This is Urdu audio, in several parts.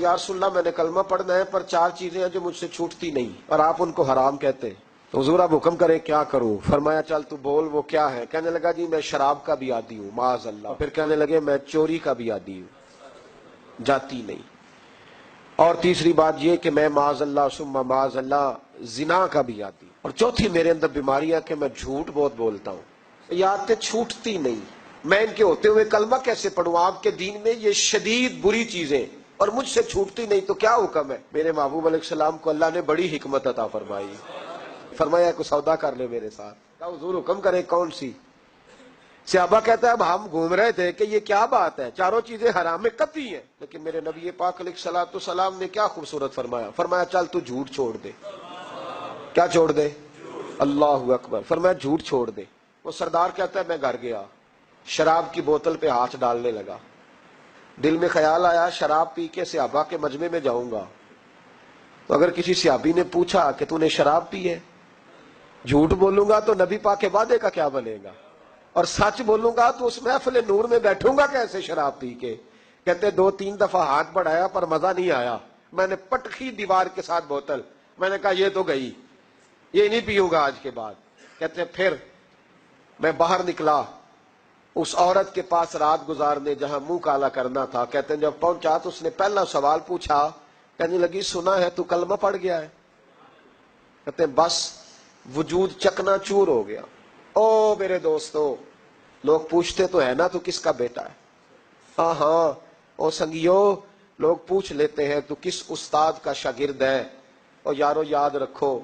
یا رسول اللہ میں نے کلمہ پڑھنا ہے پر 4 چیزیں ہیں جو مجھ سے چھوٹتی نہیں اور آپ ان کو حرام کہتے ہیں، تو حضور آپ حکم کریں کیا کروں؟ فرمایا چل تو بول وہ کیا ہے؟ کہنے لگا جی میں شراب کا بھی عادی ہوں معاذ اللہ، پھر کہنے لگے میں چوری کا بھی عادی ہوں، جاتی نہیں، اور تیسری بات یہ کہ میں معاذ اللہ ثم معاذ اللہ زنا کا بھی عادی ہوں، اور چوتھی میرے اندر بیماری ہے کہ میں جھوٹ بہت بولتا ہوں، یہ عادتیں چھوٹتی نہیں، میں ان کے ہوتے ہوئے کلمہ کیسے پڑھوں؟ آپ کے دین میں یہ شدید بری چیزیں اور مجھ سے چھوٹتی نہیں تو کیا حکم ہے؟ میرے محبوب علیہ السلام کو اللہ نے بڑی حکمت عطا فرمائی، فرمایا کوئی سودا کر لے میرے ساتھ، کہا حضور حکم کرے کون سی؟ صحابہ کہتا ہے اب ہم گھوم رہے تھے کہ یہ کیا بات ہے، چاروں چیزیں حرام میں قطعی ہیں، لیکن میرے نبی پاک علیہ الصلوۃ والسلام نے کیا خوبصورت فرمایا، فرمایا چل تو جھوٹ چھوڑ دے، کیا چھوڑ دے؟ اللہ اکبر، فرمایا جھوٹ چھوڑ دے۔ وہ سردار کہتا ہے میں گھر گیا، شراب کی بوتل پہ ہاتھ ڈالنے لگا، دل میں خیال آیا شراب پی کے صحابہ کے مجمع میں جاؤں گا تو اگر کسی صحابی نے پوچھا کہ تو نے شراب پی ہے، جھوٹ بولوں گا تو نبی پاک کے وعدے کا کیا بنے گا، اور سچ بولوں گا تو اس محفل نور میں بیٹھوں گا کیسے شراب پی کے؟ کہتے 2-3 دفعہ ہاتھ بڑھایا پر مزہ نہیں آیا، میں نے پٹخی دیوار کے ساتھ بوتل، میں نے کہا یہ تو گئی، یہ نہیں پیوں گا آج کے بعد۔ کہتے پھر میں باہر نکلا اس عورت کے پاس رات گزارنے جہاں منہ کالا کرنا تھا، کہتے ہیں جب پہنچا تو اس نے پہلا سوال پوچھا، کہنے لگی سنا ہے تو کلمہ پڑھ گیا ہے؟ کہتے ہیں بس وجود چکنا چور ہو گیا۔ او میرے دوستو، لوگ پوچھتے تو ہے نا تو کس کا بیٹا ہے؟ ہاں ہاں او سنگیو، لوگ پوچھ لیتے ہیں تو کس استاد کا شاگرد ہے، اور یارو یاد رکھو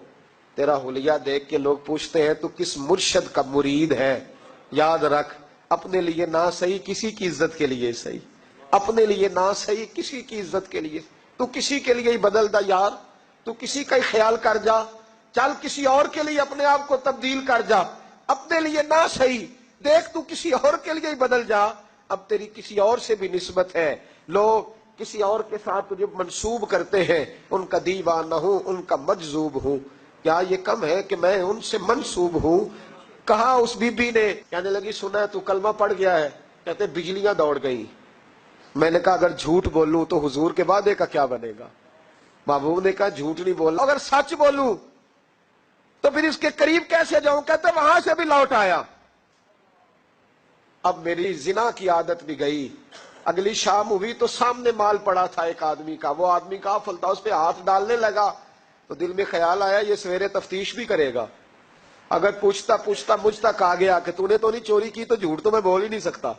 تیرا حلیہ دیکھ کے لوگ پوچھتے ہیں تو کس مرشد کا مرید ہے، یاد رکھ اپنے لیے نہ صحیح کسی کی عزت کے لیے صحیح، اپنے لیے نہ صحیح کسی کی عزت کے لیے، تو کسی کے لیے ہی بدل دا یار، تو کسی کا ہی خیال کر جا، چل کسی اور کے لیے اپنے آپ کو تبدیل کر جا، اپنے لیے نہ صحیح دیکھ تو کسی اور کے لیے ہی بدل جا، اب تیری کسی اور سے بھی نسبت ہے، لوگ کسی اور کے ساتھ تجھے منسوب کرتے ہیں، ان کا دیوانہ ہوں ان کا مجذوب ہوں، کیا یہ کم ہے کہ میں ان سے منسوب ہوں؟ کہا اس بی بی نے، کہنے لگی سنا ہے تو کلمہ پڑھ گیا ہے؟ کہتے بجلیاں دوڑ گئی، میں نے کہا اگر جھوٹ بولوں تو حضور کے وعدے کا کیا بنے گا؟ محبوب نے کہا جھوٹ نہیں بولنا، اگر سچ بولوں تو پھر اس کے قریب کیسے جاؤں؟ کہتے وہاں سے بھی لوٹ آیا، اب میری زنا کی عادت بھی گئی، اگلی شام ہوئی تو سامنے مال پڑا تھا ایک آدمی کا، وہ آدمی کافل تھا، اس پہ ہاتھ ڈالنے لگا تو دل میں خیال آیا یہ سویرے تفتیش بھی کرے گا، اگر پوچھتا پوچھتا مجھ تک آ گیا کہ تو نے تو نہیں چوری کی تو جھوٹ تو میں بول ہی نہیں سکتا،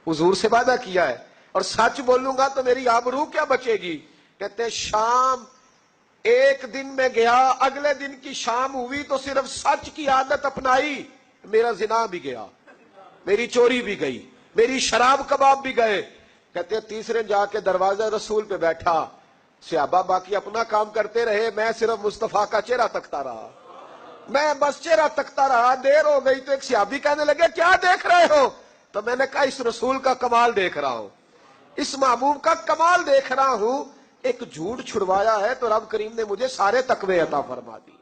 حضور سے وعدہ کیا ہے، اور سچ بولوں گا تو میری آبرو کیا بچے گی؟ کہتے شام ایک دن میں گیا، اگلے دن کی شام ہوئی تو صرف سچ کی عادت اپنائی، میرا زنا بھی گیا، میری چوری بھی گئی، میری شراب کباب بھی گئے۔ کہتے تیسرے جا کے دروازہ رسول پہ بیٹھا، صحابہ باقی اپنا کام کرتے رہے، میں صرف مصطفیٰ کا چہرہ تکتا رہا، میں بس چہرہ تکتا رہا، دیر ہو گئی تو ایک صحابی کہنے لگے کیا دیکھ رہے ہو؟ تو میں نے کہا اس رسول کا کمال دیکھ رہا ہوں، اس محبوب کا کمال دیکھ رہا ہوں، ایک جھوٹ چھڑوایا ہے تو رب کریم نے مجھے سارے تقوی عطا فرما دی۔